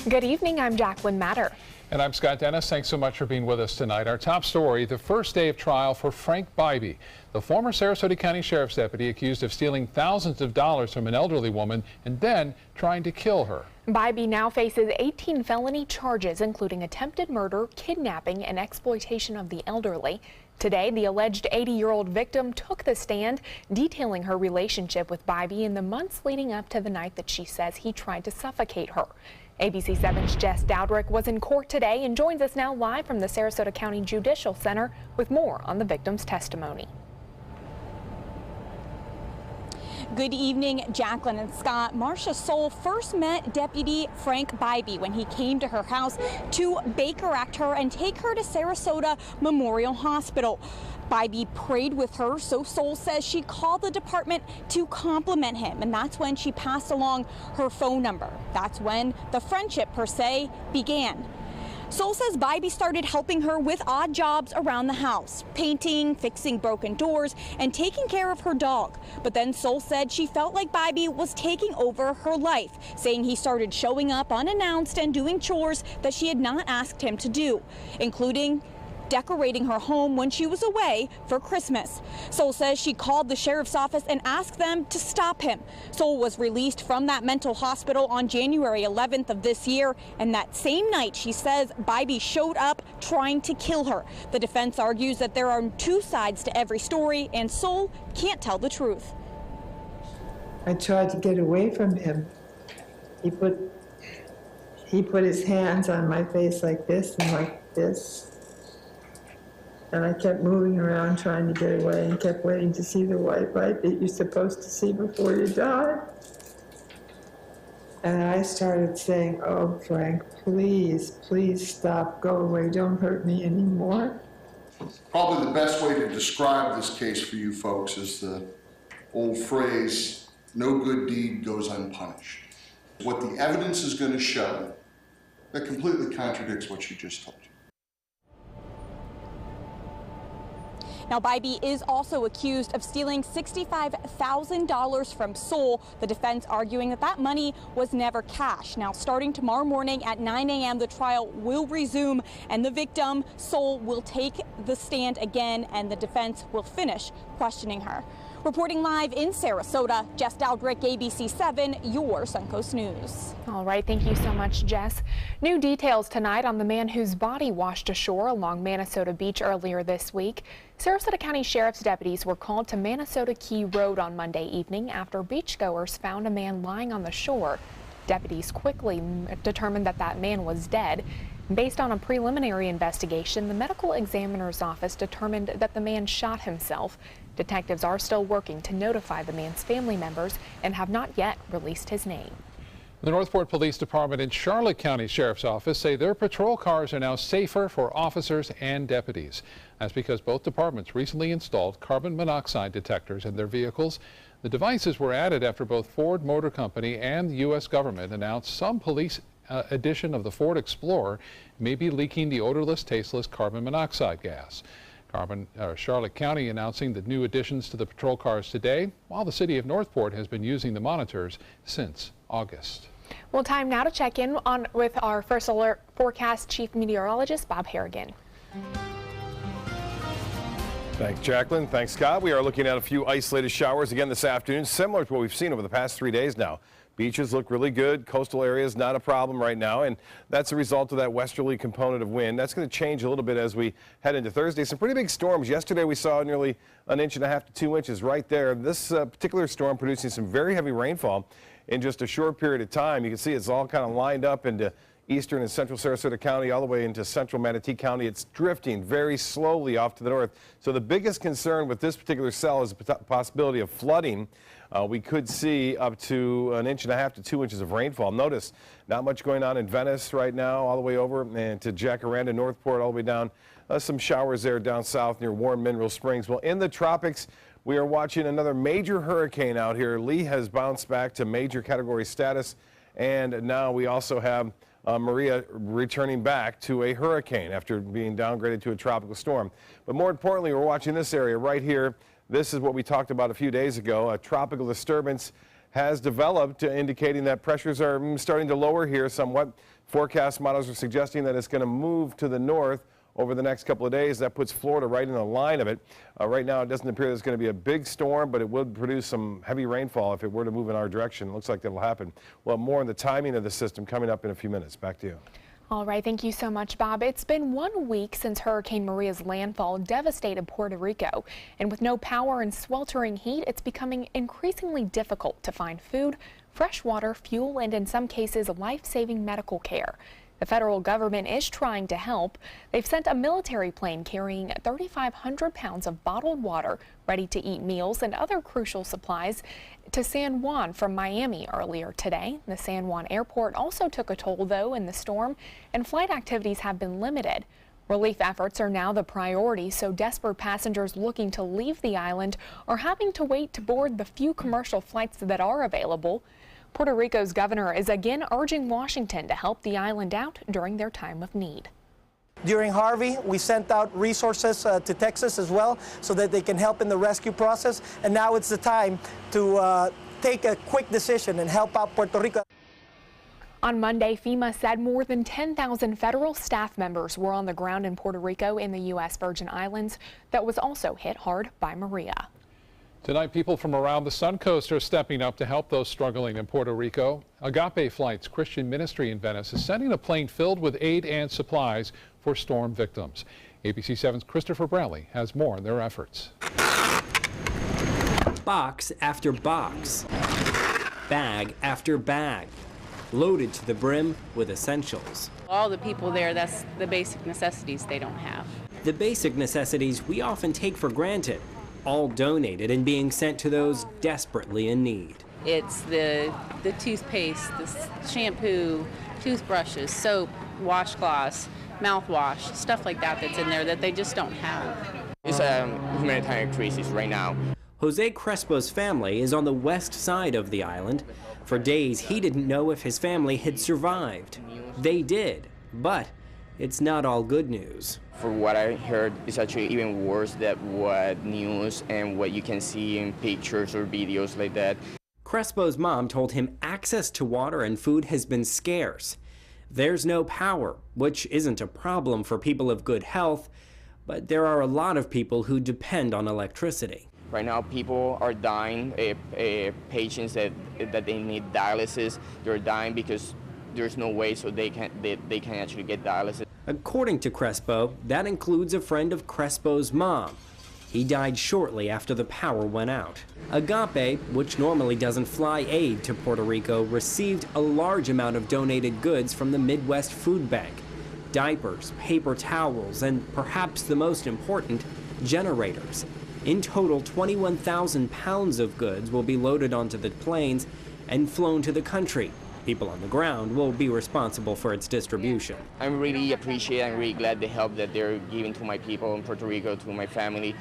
Good evening, I'm Jacqueline Matter. And I'm Scott Dennis. Thanks so much for being with us tonight. Our top story, the first day of trial for Frank Bybee, the former Sarasota County Sheriff's deputy accused of stealing thousands of dollars from an elderly woman and then trying to kill her. Bybee now faces 18 felony charges, including attempted murder, kidnapping, and exploitation of the elderly. Today, the alleged 80-year-old victim took the stand, detailing her relationship with Bybee in the months leading up to the night that she says he tried to suffocate her. ABC 7's Jess Dowdrick was in court today and joins us now live from the Sarasota County Judicial Center with more on the victim's testimony. Good evening, Jacqueline and Scott. Marcia Soule first met Deputy Frank Bybee when he came to her house to Baker Act her and take her to Sarasota Memorial Hospital. Bybee prayed with her, so Soule says she called the department to compliment him, and that's when she passed along her phone number. That's when the friendship, per se, began. Soule says Bybee started helping her with odd jobs around the house, painting, fixing broken doors, and taking care of her dog. But then Soule said she felt like Bybee was taking over her life, saying he started showing up unannounced and doing chores that she had not asked him to do, including decorating her home when she was away for Christmas. Soule says she called the sheriff's office and asked them to stop him. Soule was released from that mental hospital on January 11th of this year, and that same night she says Bybee showed up trying to kill her. The defense argues that there are two sides to every story and Soule can't tell the truth. I tried to get away from him. He put his hands on my face like this and like this. And I kept moving around trying to get away and kept waiting to see the white light that you're supposed to see before you die. And I started saying, "Oh, Frank, please, please stop, go away, don't hurt me anymore." Probably the best way to describe this case for you folks is the old phrase, "No good deed goes unpunished." What the evidence is going to show that completely contradicts what she just told you. Now, Bybee is also accused of stealing $65,000 from Soule, the defense arguing that that money was never cash. Now, starting tomorrow morning at 9 a.m., the trial will resume, and the victim, Soule, will take the stand again, and the defense will finish questioning her. Reporting live in Sarasota, Jess Dowdrick, ABC 7, your Suncoast News. All right, thank you so much, Jess. New details tonight on the man whose body washed ashore along Manasota Beach earlier this week. Sarasota County Sheriff's deputies were called to Manasota Key Road on Monday evening after beachgoers found a man lying on the shore. Deputies quickly determined that that man was dead. Based on a preliminary investigation, the medical examiner's office determined that the man shot himself. Detectives are still working to notify the man's family members and have not yet released his name. The Northport Police Department and Charlotte County Sheriff's Office say their patrol cars are now safer for officers and deputies. That's because both departments recently installed carbon monoxide detectors in their vehicles. The devices were added after both Ford Motor Company and the U.S. government announced some police edition of the Ford Explorer may be leaking the odorless, tasteless carbon monoxide gas. Charlotte County announcing the new additions to the patrol cars today, while the city of Northport has been using the monitors since August. Well, time now to check in with our First Alert Forecast Chief Meteorologist, Bob Harrigan. Thanks, Jacqueline. Thanks, Scott. We are looking at a few isolated showers again this afternoon, similar to what we've seen over the past 3 days now. Beaches look really good. Coastal areas, not a problem right now, and that's a result of that westerly component of wind. That's going to change a little bit as we head into Thursday. Some pretty big storms. Yesterday we saw nearly 1.5 to 2 inches right there. This particular storm producing some very heavy rainfall in just a short period of time. You can see it's all kind of lined up into eastern and central Sarasota County, all the way into central Manatee County. It's drifting very slowly off to the north. So the biggest concern with this particular cell is the possibility of flooding. We could see up to 1.5 to 2 inches of rainfall. Notice not much going on in Venice right now, all the way over and to Jacaranda, Northport, all the way down. Some showers there down south near Warren Mineral Springs. Well, in the tropics, we are watching another major hurricane out here. Lee has bounced back to major category status, and now we also have Maria returning back to a hurricane after being downgraded to a tropical storm. But more importantly, we're watching this area right here. This is what we talked about a few days ago. A tropical disturbance has developed, indicating that pressures are starting to lower here somewhat. Forecast models are suggesting that it's going to move to the north over the next couple of days. That puts Florida right in the line of it. Right now, it doesn't appear there's going to be a big storm, but it would produce some heavy rainfall if it were to move in our direction. It looks like that'll happen. Well, more on the timing of the system coming up in a few minutes. Back to you. All right, thank you so much, Bob. It's been 1 week since Hurricane Maria's landfall devastated Puerto Rico. And with no power and sweltering heat, it's becoming increasingly difficult to find food, fresh water, fuel, and in some cases, life-saving medical care. The federal government is trying to help. They've sent a military plane carrying 3,500 pounds of bottled water, ready-to-eat meals, and other crucial supplies to San Juan from Miami earlier today. The San Juan airport also took a toll, though, in the storm, and flight activities have been limited. Relief efforts are now the priority, so desperate passengers looking to leave the island are having to wait to board the few commercial flights that are available. Puerto Rico's governor is again urging Washington to help the island out during their time of need. During Harvey, we sent out resources to Texas as well so that they can help in the rescue process. And now it's the time to take a quick decision and help out Puerto Rico. On Monday, FEMA said more than 10,000 federal staff members were on the ground in Puerto Rico in the U.S. Virgin Islands that was also hit hard by Maria. Tonight, people from around the Suncoast are stepping up to help those struggling in Puerto Rico. Agape Flight's Christian Ministry in Venice is sending a plane filled with aid and supplies for storm victims. ABC 7's Christopher Brantley has more on their efforts. Box after box, bag after bag, loaded to the brim with essentials. All the people there, that's the basic necessities they don't have. The basic necessities we often take for granted, all donated and being sent to those desperately in need. It's the toothpaste, the shampoo, toothbrushes, soap, washcloths, mouthwash, stuff like that that's in there that they just don't have. It's a humanitarian crisis right now. Jose Crespo's family is on the west side of the island. For days, he didn't know if his family had survived. They did, but it's not all good news. For what I heard, it's actually even worse than what news and what you can see in pictures or videos like that. Crespo's mom told him access to water and food has been scarce. There's no power, which isn't a problem for people of good health, but there are a lot of people who depend on electricity. Right now, people are dying. Patients that they need dialysis, they're dying because there's no way so they can actually get dialysis. According to Crespo, that includes a friend of Crespo's mom. He died shortly after the power went out. Agape, which normally doesn't fly aid to Puerto Rico, received a large amount of donated goods from the Midwest Food Bank. Diapers, paper towels, and perhaps the most important, generators. In total, 21,000 pounds of goods will be loaded onto the planes and flown to the country. People on the ground will be responsible for its distribution. I'm really really glad the help that they're giving to my people in Puerto Rico, to my family.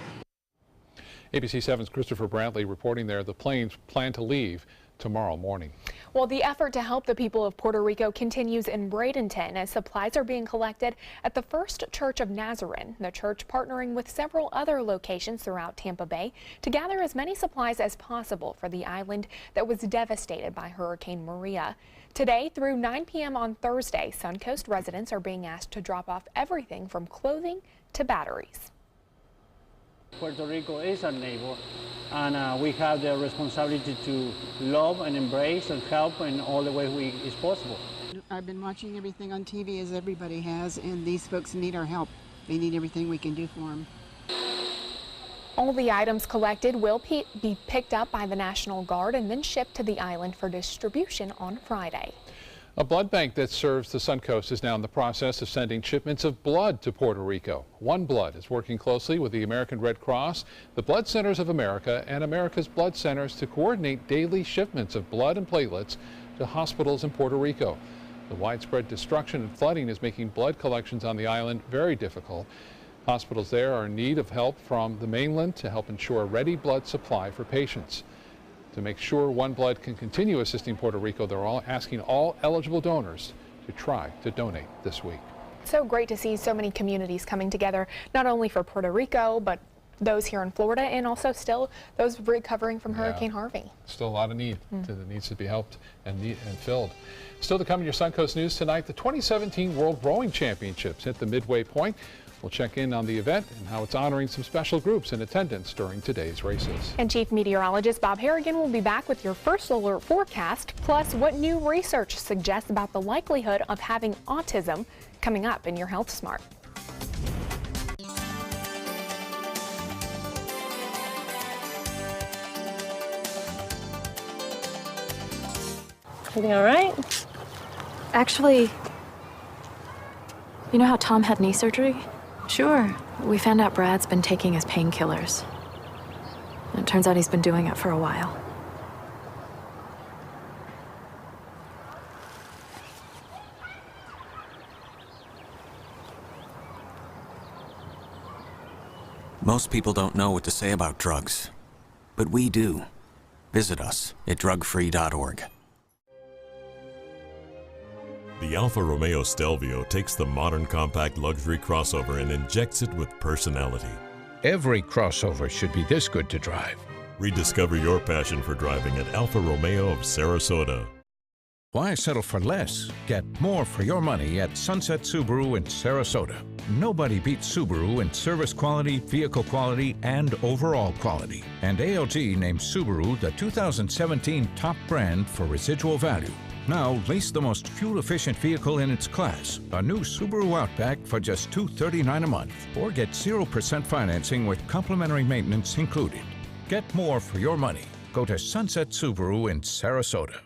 ABC 7's Christopher Brantley reporting there. The planes plan to leave tomorrow morning. Well, the effort to help the people of Puerto Rico continues in Bradenton as supplies are being collected at the First Church of Nazarene, the church partnering with several other locations throughout Tampa Bay to gather as many supplies as possible for the island that was devastated by Hurricane Maria. Today through 9 p.m. on Thursday, Suncoast residents are being asked to drop off everything from clothing to batteries. Puerto Rico is our neighbor, and we have the responsibility to love and embrace and help in all the ways is possible. I've been watching everything on TV as everybody has, and these folks need our help. They need everything we can do for them. All the items collected will be picked up by the National Guard and then shipped to the island for distribution on Friday. A blood bank that serves the Suncoast is now in the process of sending shipments of blood to Puerto Rico. One Blood is working closely with the American Red Cross, the Blood Centers of America, and America's Blood Centers to coordinate daily shipments of blood and platelets to hospitals in Puerto Rico. The widespread destruction and flooding is making blood collections on the island very difficult. Hospitals there are in need of help from the mainland to help ensure a ready blood supply for patients. To make sure One Blood can continue assisting Puerto Rico, they're all asking all eligible donors to try to donate this week. So great to see so many communities coming together, not only for Puerto Rico, but those here in Florida and also still those recovering from Hurricane Harvey. Still a lot of need that needs to be helped and filled. Still to come in your Suncoast News tonight, the 2017 World Rowing Championships hit the midway point. We'll check in on the event and how it's honoring some special groups in attendance during today's races. And Chief Meteorologist Bob Harrigan will be back with your first alert forecast, plus what new research suggests about the likelihood of having autism, coming up in your Health Smart. Everything all right? Actually, you know how Tom had knee surgery? Sure. We found out Brad's been taking his painkillers. And it turns out he's been doing it for a while. Most people don't know what to say about drugs, but we do. Visit us at drugfree.org. The Alfa Romeo Stelvio takes the modern compact luxury crossover and injects it with personality. Every crossover should be this good to drive. Rediscover your passion for driving at Alfa Romeo of Sarasota. Why settle for less? Get more for your money at Sunset Subaru in Sarasota. Nobody beats Subaru in service quality, vehicle quality, and overall quality. And ALG named Subaru the 2017 top brand for residual value. Now, lease the most fuel-efficient vehicle in its class, a new Subaru Outback for just $239 a month, or get 0% financing with complimentary maintenance included. Get more for your money. Go to Sunset Subaru in Sarasota.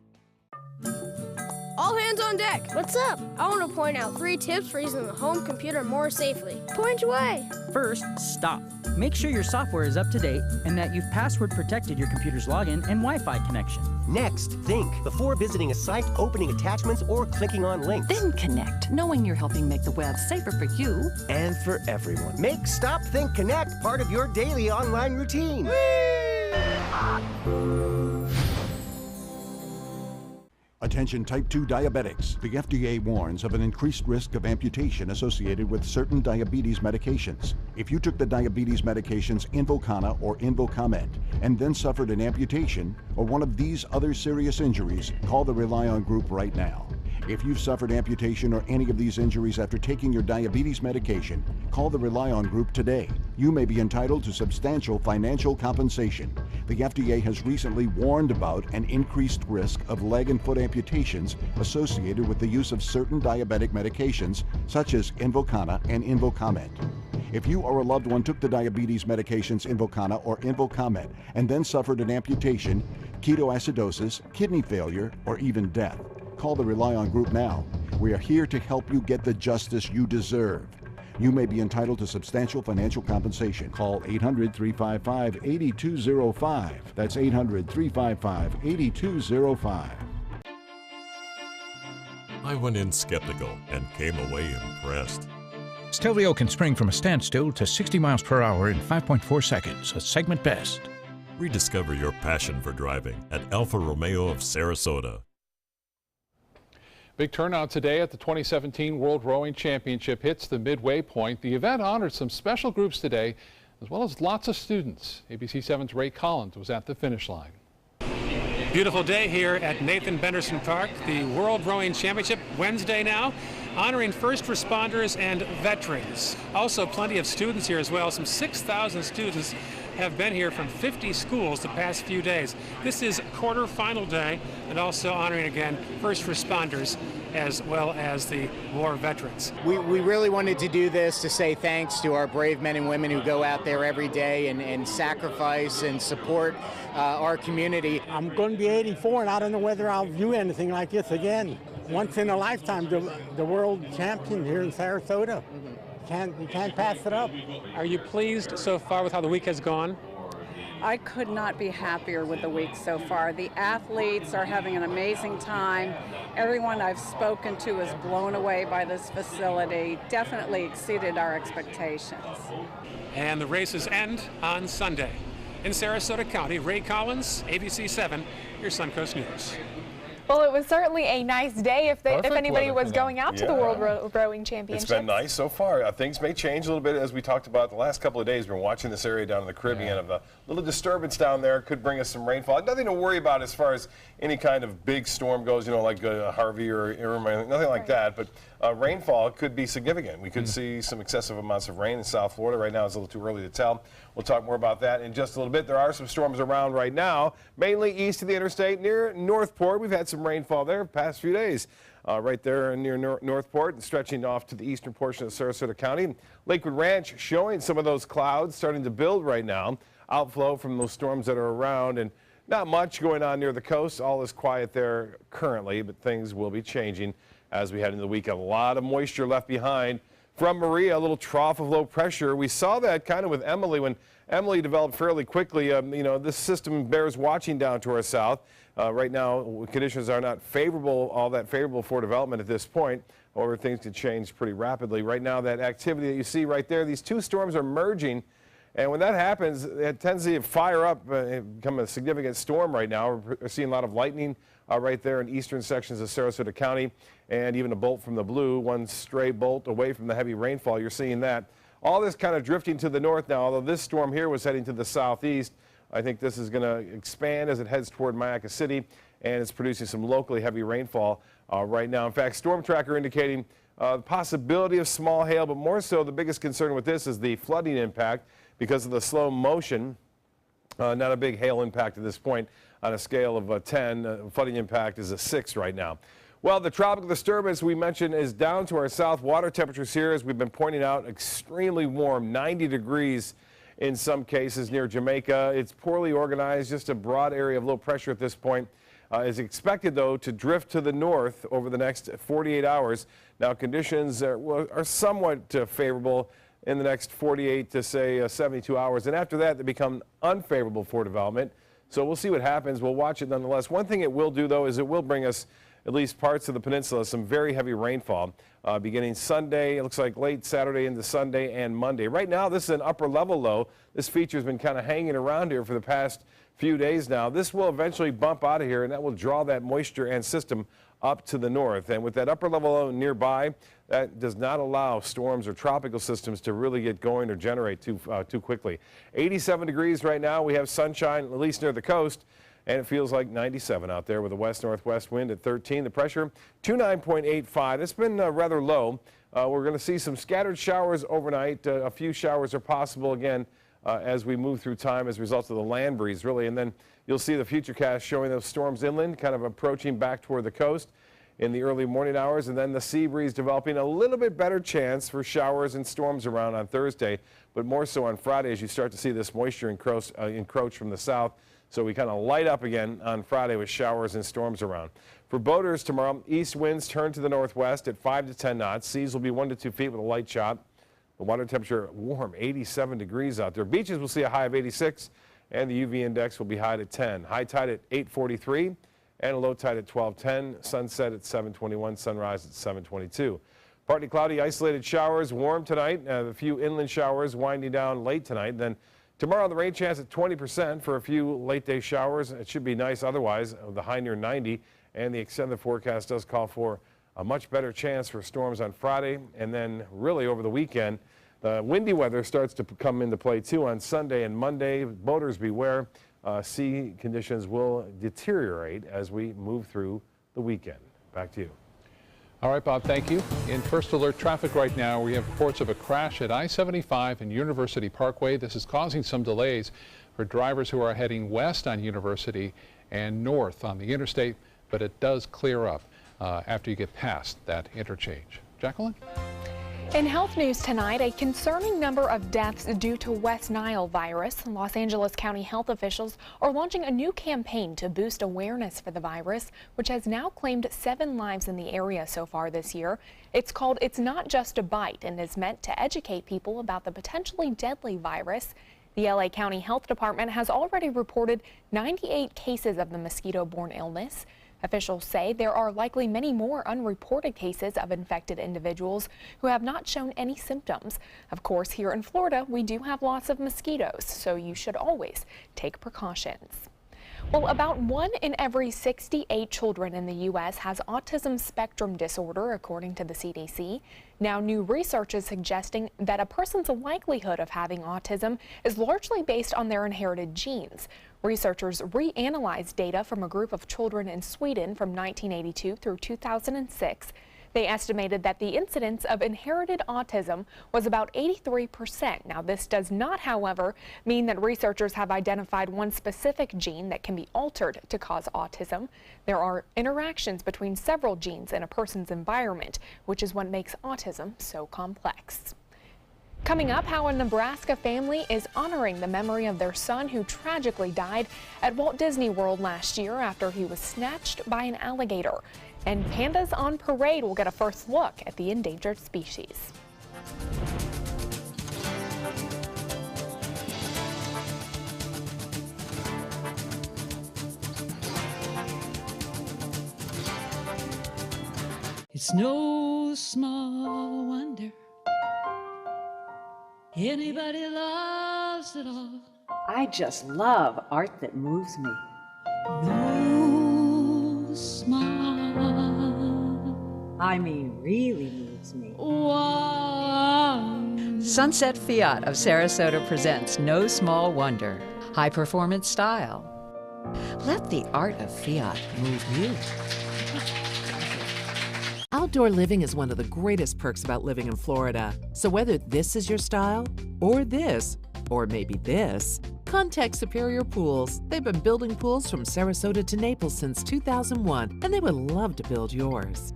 All hands on deck. What's up? I want to point out 3 tips for using the home computer more safely. Point away. First, stop. Make sure your software is up to date and that you've password protected your computer's login and Wi-Fi connection. Next, think before visiting a site, opening attachments, or clicking on links. Then connect, knowing you're helping make the web safer for you and for everyone. Make Stop, Think, Connect part of your daily online routine. Attention type 2 diabetics. The FDA warns of an increased risk of amputation associated with certain diabetes medications. If you took the diabetes medications Invokana or Invokamet and then suffered an amputation or one of these other serious injuries, call the Rely On Group right now. If you've suffered amputation or any of these injuries after taking your diabetes medication, call the Rely On Group today. You may be entitled to substantial financial compensation. The FDA has recently warned about an increased risk of leg and foot amputations associated with the use of certain diabetic medications such as Invokana and Invokamet. If you or a loved one took the diabetes medications Invokana or Invokamet and then suffered an amputation, ketoacidosis, kidney failure, or even death, call the Rely On Group now. We are here to help you get the justice you deserve. You may be entitled to substantial financial compensation. Call 800-355-8205. That's 800-355-8205. I went in skeptical and came away impressed. Stelvio can spring from a standstill to 60 miles per hour in 5.4 seconds, a segment best. Rediscover your passion for driving at Alfa Romeo of Sarasota. Big turnout today at the 2017 World Rowing Championship hits the midway point. The event honored some special groups today, as well as lots of students. ABC 7's Ray Collins was at the finish line. Beautiful day here at Nathan Benderson Park, the World Rowing Championship, Wednesday now, honoring first responders and veterans. Also plenty of students here as well. Some 6,000 students have been here from 50 schools the past few days. This is quarterfinal day and also honoring again first responders as well as the war veterans. We really wanted to do this to say thanks to our brave men and women who go out there every day and sacrifice and support our community. I'm going to be 84 and I don't know whether I'll do anything like this again. Once in a lifetime, the world champion here in Sarasota. You can't pass it up. Are you pleased so far with how the week has gone? I could not be happier with the week so far. The athletes are having an amazing time. Everyone I've spoken to is blown away by this facility. Definitely exceeded our expectations. And the races end on Sunday. In Sarasota County, Ray Collins, ABC 7, your Suncoast News. Well, it was certainly a nice day if anybody weather was going out to the World Rowing Championships. It's been nice so far. Things may change a little bit as we talked about the last couple of days. We're watching this area down in the Caribbean of a little disturbance down there. Could bring us some rainfall. Nothing to worry about as far as any kind of big storm goes, like Harvey or Irma, nothing like that. But rainfall could be significant. We could see some excessive amounts of rain in South Florida. Right now it's a little too early to tell. We'll talk more about that in just a little bit. There are some storms around right now, mainly east of the interstate near Northport. We've had some rainfall there the past few days. Right there near Northport and stretching off to the eastern portion of Sarasota County. Lakewood Ranch showing some of those clouds starting to build right now. Outflow from those storms that are around, and not much going on near the coast. All is quiet there currently, but things will be changing as we head into the weekend. A lot of moisture left behind from Maria, a little trough of low pressure. We saw that kind of with Emily when Emily developed fairly quickly. This system bears watching down to our south. Right now, conditions are not all that favorable for development at this point. However, things could change pretty rapidly. Right now, that activity that you see right there, these two storms are merging. And when that happens, it tends to fire up and become a significant storm right now. We're seeing a lot of lightning right there in eastern sections of Sarasota County, and even a bolt from the blue, one stray bolt away from the heavy rainfall. You're seeing that. All this kind of drifting to the north now, although this storm here was heading to the southeast. I think this is going to expand as it heads toward Mayaca City, and it's producing some locally heavy rainfall right now. In fact, Storm Tracker indicating the possibility of small hail, but more so the biggest concern with this is the flooding impact because of the slow motion. Not a big hail impact at this point on a scale of 10. Flooding impact is a 6 right now. Well, the tropical disturbance we mentioned is down to our south. Water temperatures here, as we've been pointing out, extremely warm, 90 degrees in some cases near Jamaica. It's poorly organized, just a broad area of low pressure at this point. Is expected, though, to drift to the north over the next 48 hours. Now, conditions are somewhat favorable in the next 48 to, say, 72 hours. And after that, they become unfavorable for development. So we'll see what happens. We'll watch it nonetheless. One thing it will do, though, is it will bring us, at least parts of the peninsula, some very heavy rainfall beginning Sunday. It looks like late Saturday into Sunday and Monday. Right now, this is an upper level low. This feature has been kind of hanging around here for the past few days now. This will eventually bump out of here, and that will draw that moisture and system up to the north. And with that upper level low nearby, that does not allow storms or tropical systems to really get going or generate too quickly. 87 degrees right now. We have sunshine, at least near the coast. And it feels like 97 out there with a west-northwest wind at 13. The pressure, 29.85. It's been rather low. We're going to see some scattered showers overnight. A few showers are possible again as we move through time as a result of the land breeze, really. And then you'll see the futurecast showing those storms inland, kind of approaching back toward the coast in the early morning hours. And then the sea breeze developing a little bit better chance for showers and storms around on Thursday, but more so on Friday as you start to see this moisture encroach from the south. So we kind of light up again on Friday with showers and storms around. For boaters tomorrow, east winds turn to the northwest at 5 to 10 knots. Seas will be 1 to 2 feet with a light chop. The water temperature warm, 87 degrees out there. Beaches will see a high of 86, and the UV index will be high at 10. High tide at 8:43, and a low tide at 12:10. Sunset at 7:21, sunrise at 7:22. Partly cloudy, isolated showers, warm tonight. A few inland showers winding down late tonight. Then tomorrow, the rain chance at 20% for a few late-day showers. It should be nice otherwise, the high near 90, and the extended forecast does call for a much better chance for storms on Friday, and then really over the weekend. The windy weather starts to come into play, too, on Sunday and Monday. Boaters beware. Sea conditions will deteriorate as we move through the weekend. Back to you. All right, Bob, thank you. In first alert traffic right now, we have reports of a crash at I-75 and University Parkway. This is causing some delays for drivers who are heading west on University and north on the interstate, but it does clear up after you get past that interchange. Jacqueline? In health news tonight, a concerning number of deaths due to West Nile virus. Los Angeles County health officials are launching a new campaign to boost awareness for the virus, which has now claimed 7 lives in the area so far this year. It's called It's Not Just a Bite and is meant to educate people about the potentially deadly virus. The LA County Health Department has already reported 98 cases of the mosquito-borne illness. Officials say there are likely many more unreported cases of infected individuals who have not shown any symptoms. Of course, here in Florida, we do have lots of mosquitoes, so you should always take precautions. Well, about 1 in every 68 children in the U.S. has autism spectrum disorder, according to the CDC. Now, new research is suggesting that a person's likelihood of having autism is largely based on their inherited genes. Researchers reanalyzed data from a group of children in Sweden from 1982 through 2006. They estimated that the incidence of inherited autism was about 83%. Now, this does not, however, mean that researchers have identified one specific gene that can be altered to cause autism. There are interactions between several genes in a person's environment, which is what makes autism so complex. Coming up, how a Nebraska family is honoring the memory of their son who tragically died at Walt Disney World last year after he was snatched by an alligator. And pandas on parade will get a first look at the endangered species. It's no small wonder anybody loves it all. I just love art that moves me. No small, I mean, really moves me. Sunset Fiat of Sarasota presents No Small Wonder. High performance style. Let the art of Fiat move you. Outdoor living is one of the greatest perks about living in Florida. So whether this is your style, or this, or maybe this, contact Superior Pools. They've been building pools from Sarasota to Naples since 2001, and they would love to build yours.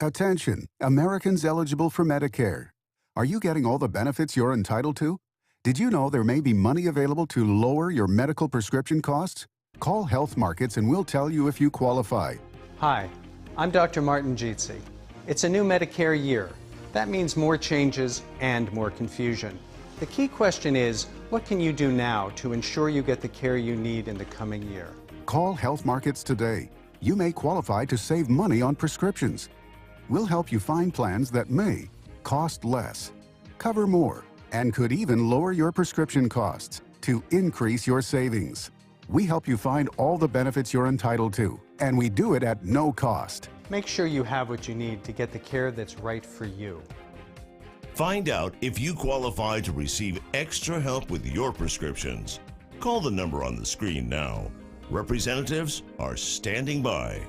Attention, Americans eligible for Medicare. Are you getting all the benefits you're entitled to? Did you know there may be money available to lower your medical prescription costs? Call Health Markets and we'll tell you if you qualify. Hi, I'm Dr. Martin Jeetsi. It's a new Medicare year. That means more changes and more confusion. The key question is, what can you do now to ensure you get the care you need in the coming year? Call Health Markets today. You may qualify to save money on prescriptions. We'll help you find plans that may cost less, cover more, and could even lower your prescription costs to increase your savings. We help you find all the benefits you're entitled to, and we do it at no cost. Make sure you have what you need to get the care that's right for you. Find out if you qualify to receive extra help with your prescriptions. Call the number on the screen now. Representatives are standing by.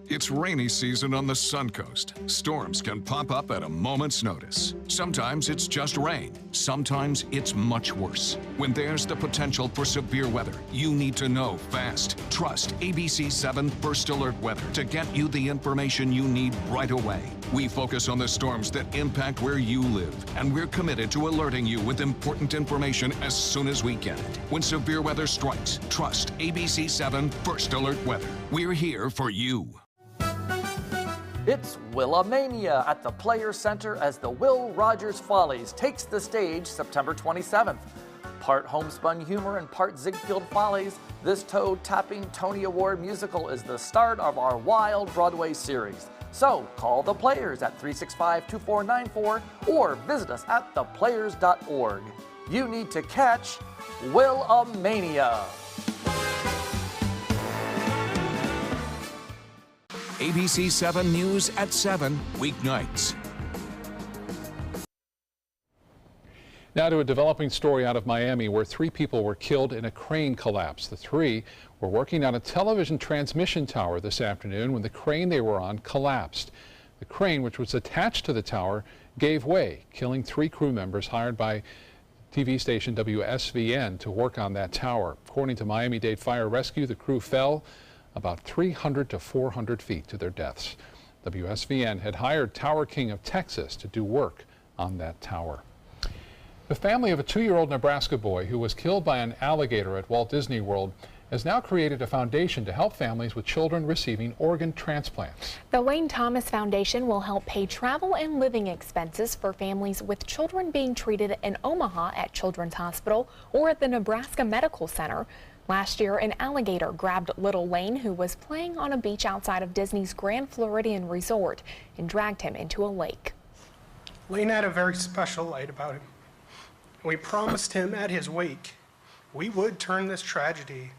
It's rainy season on the Suncoast. Storms can pop up at a moment's notice. Sometimes it's just rain. Sometimes it's much worse. When there's the potential for severe weather, you need to know fast. Trust ABC 7 First Alert Weather to get you the information you need right away. We focus on the storms that impact where you live, and we're committed to alerting you with important information as soon as we get it. When severe weather strikes, trust ABC 7 First Alert Weather. We're here for you. It's Willamania at the Players Center as the Will Rogers Follies takes the stage September 27th. Part homespun humor and part Ziegfeld Follies, this toe-tapping Tony Award musical is the start of our wild Broadway series. So call the Players at 365-2494 or visit us at theplayers.org. You need to catch Willamania. ABC 7 News at 7, weeknights. Now to a developing story out of Miami where 3 people were killed in a crane collapse. The 3 were working on a television transmission tower this afternoon when the crane they were on collapsed. The crane, which was attached to the tower, gave way, killing 3 crew members hired by TV station WSVN to work on that tower. According to Miami-Dade Fire Rescue, the crew fell about 300 to 400 feet to their deaths. WSVN had hired Tower King of Texas to do work on that tower. The family of a 2-year-old Nebraska boy who was killed by an alligator at Walt Disney World has now created a foundation to help families with children receiving organ transplants. The Lane Thomas Foundation will help pay travel and living expenses for families with children being treated in Omaha at Children's Hospital or at the Nebraska Medical Center. Last year, an alligator grabbed little Lane, who was playing on a beach outside of Disney's Grand Floridian Resort, and dragged him into a lake. Lane had a very special light about him. We promised him at his wake we would turn this tragedy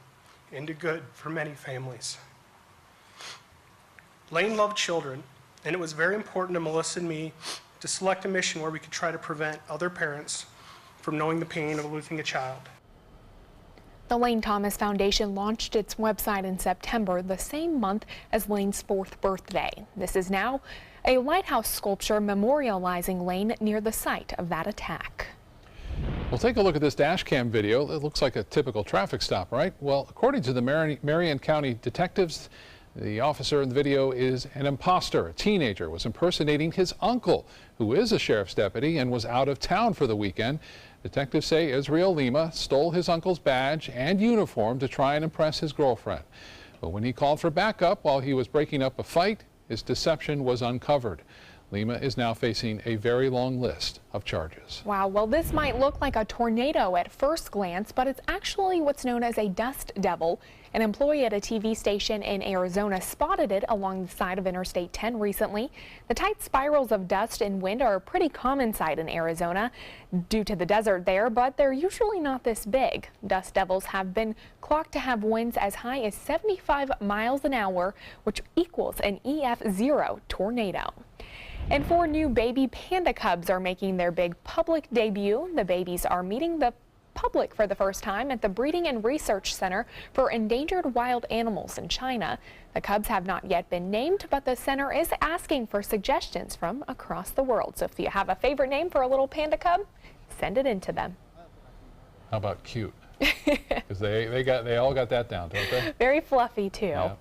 into good for many families. Lane loved children, and it was very important to Melissa and me to select a mission where we could try to prevent other parents from knowing the pain of losing a child. The Lane Thomas Foundation launched its website in September, the same month as Lane's 4th birthday. This is now a lighthouse sculpture memorializing Lane near the site of that attack. Well, take a look at this dash cam video. It looks like a typical traffic stop, right? Well, according to the Marion County detectives, the officer in the video is an imposter. A teenager was impersonating his uncle, who is a sheriff's deputy and was out of town for the weekend. Detectives say Israel Lima stole his uncle's badge and uniform to try and impress his girlfriend. But when he called for backup while he was breaking up a fight, his deception was uncovered. Lima is now facing a very long list of charges. Wow, well, this might look like a tornado at first glance, but it's actually what's known as a dust devil. An employee at a TV station in Arizona spotted it along the side of Interstate 10 recently. The tight spirals of dust and wind are a pretty common sight in Arizona due to the desert there, but they're usually not this big. Dust devils have been clocked to have winds as high as 75 miles an hour, which equals an EF0 tornado. And 4 new baby panda cubs are making their big public debut. The babies are meeting the public for the first time at the Breeding and Research Center for Endangered Wild Animals in China. The cubs have not yet been named, but the center is asking for suggestions from across the world. So if you have a favorite name for a little panda cub, send it in to them. How about cute? Because they all got that down, don't they? Very fluffy too. Yeah.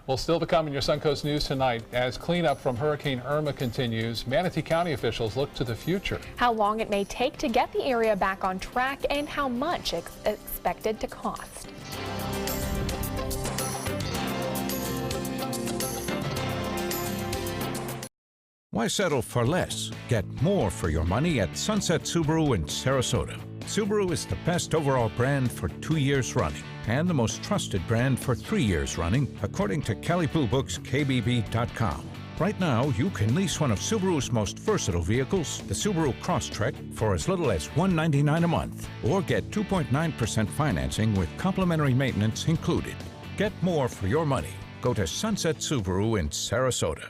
Well, still to come in your Suncoast News tonight, as cleanup from Hurricane Irma continues, Manatee County officials look to the future. How long it may take to get the area back on track and how much it's expected to cost. Why settle for less? Get more for your money at Sunset Subaru in Sarasota. Subaru is the best overall brand for 2 years running and the most trusted brand for 3 years running, according to Kelley Blue Book's KBB.com. Right now, you can lease one of Subaru's most versatile vehicles, the Subaru Crosstrek, for as little as $199 a month, or get 2.9% financing with complimentary maintenance included. Get more for your money. Go to Sunset Subaru in Sarasota.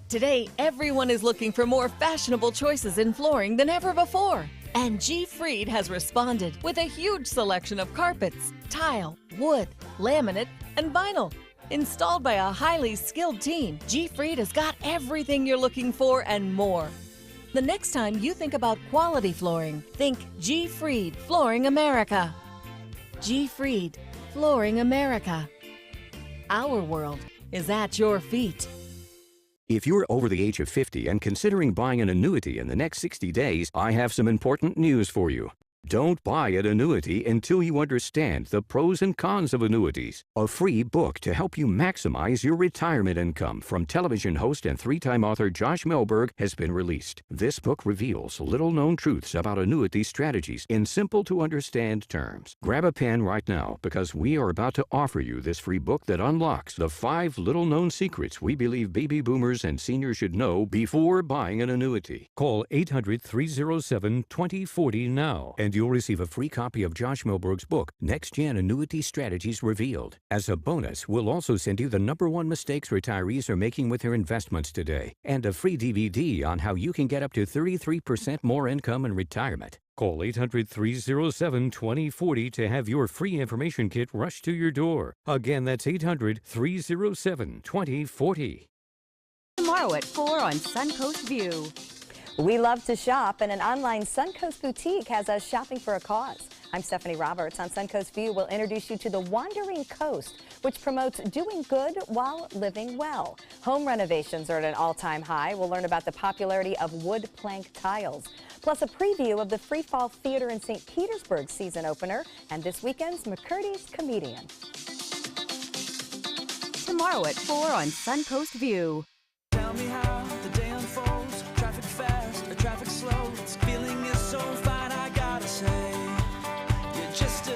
Today, everyone is looking for more fashionable choices in flooring than ever before. And G. Fried has responded with a huge selection of carpets, tile, wood, laminate, and vinyl. Installed by a highly skilled team, G. Fried has got everything you're looking for and more. The next time you think about quality flooring, think G. Fried Flooring America. G. Fried Flooring America. Our world is at your feet. If you're over the age of 50 and considering buying an annuity in the next 60 days, I have some important news for you. Don't buy an annuity until you understand the pros and cons of annuities. A free book to help you maximize your retirement income from television host and 3-time author Josh Melberg has been released. This book reveals little-known truths about annuity strategies in simple-to-understand terms. Grab a pen right now because we are about to offer you this free book that unlocks the 5 little-known secrets we believe baby boomers and seniors should know before buying an annuity. Call 800-307-2040 now and you'll receive a free copy of Josh Melberg's book, Next Gen Annuity Strategies Revealed. As a bonus, we'll also send you the #1 mistakes retirees are making with their investments today, and a free DVD on how you can get up to 33% more income in retirement. Call 800-307-2040 to have your free information kit rushed to your door. Again, that's 800-307-2040. Tomorrow at 4 on Suncoast View. We love to shop, and an online Suncoast boutique has us shopping for a cause. I'm Stephanie Roberts. On Suncoast View, we'll introduce you to the Wandering Coast, which promotes doing good while living well. Home renovations are at an all-time high. We'll learn about the popularity of wood plank tiles, plus a preview of the Free Fall Theater in St. Petersburg season opener and this weekend's McCurdy's Comedian. Tomorrow at 4 on Suncoast View. Tell me how the day unfolds. Traffic fast or traffic slow. This feeling is so fine, I gotta say. You're just